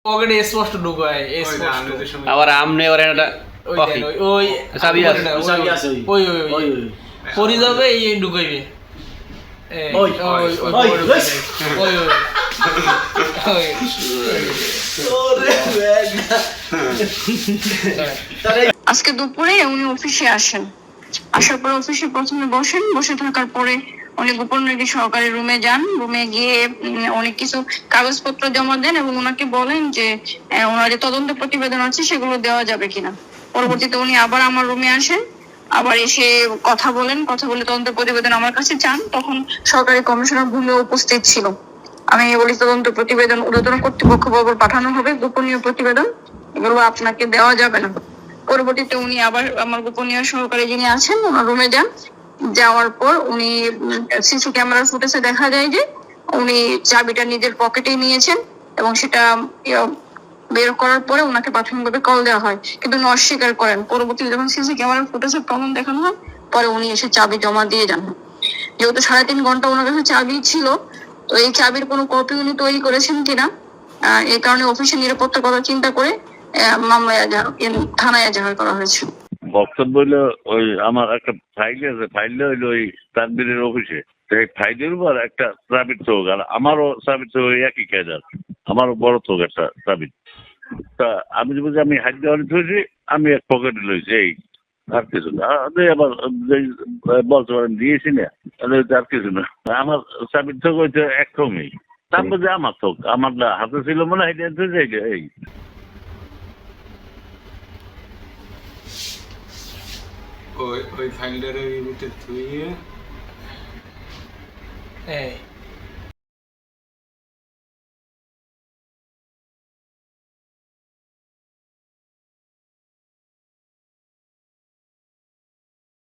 পকেটে স্পষ্ট ঢুকায় স্পষ্ট। আবার আমনে ওরে এটা ওই কফি দেন, ওই চাবি আছে চাবি আছে ওই ওই ওই পরি যাবে এই ঢুকাইবে ওই ওই ওই ওই ওই আজকে দুপুরে উনি অফিসে আসেন। আসার পর অফিসে প্রথমে বসেন, বসে থাকার পরে উনি গোপন রেখে সহকারী রুমে যান। রুমে গিয়ে অনেক কিছু কাগজপত্র জমা দেন এবং ওনাকে বলেন যে ওনার যে তদন্ত প্রতিবেদন আছে সেগুলো দেওয়া যাবে কিনা। পরবর্তীতে উনি আবার আমার রুমে আসেন, আবার এসে কথা বলে তদন্ত প্রতিবেদন আমার কাছে চান। তখন সরকারি কমিশনার ভূমি উপস্থিত ছিল। আমি বলি তদন্ত প্রতিবেদন ঊর্ধ্বতন কর্তৃপক্ষ বরাবর পাঠানো হবে, গোপনীয় প্রতিবেদন, এগুলো আপনাকে দেওয়া যাবে না। পরবর্তীতে উনি আবার আমার গোপনীয় সহকারী যিনি আছেন ওনার রুমে যান। যাওয়ার পর উনি সিসি ক্যামেরার ফুটেজে দেখা যায় যে উনি চাবিটা নিজের পকেটে নিয়েছেন এবং সেটা বের করার পরে ওনাকে প্রাথমিকভাবে কল দেওয়া হয়, কিন্তু উনি অস্বীকার করেন। পরবর্তীতে যখন সিসি ক্যামেরার ফুটেজের প্রমাণ দেখানো হয় পরে উনি এসে চাবি জমা দিয়ে যান। যেহেতু 3.5 ঘন্টা ওনার কাছে চাবি ছিল, তো এই চাবির কোনো কপি উনি তৈরি করেছেন কিনা এই কারণে অফিসের নিরাপত্তার কথা চিন্তা করে মামলায় থানায় এজাহার করা হয়েছে। বক্তব্য হইলো ওই আমার একটা ফাইল আছে, ফাইলটা হইলো ওই তানবীরের অফিসে। এই ফাইলের উপর একটা চাবির চোখ, আর আমারও চাবির চোখ একই কায়দার, আমারও বড় চোখ একটা চাবি। তা আমি বুঝি আমি হাত দেওয়ার ধরেছি, আমি এক পকেটে লইছি, এই আর কিছু না। আবার বলতে পারেন দিয়েছি না, আর কিছু না। আমার চাবির চোখ হইতে একরকমই, তারপর যে আমার চোখ আমার হাতে ছিল মনে হয় এই ওই ফাইলটার ভিতরে ধুয়ে এই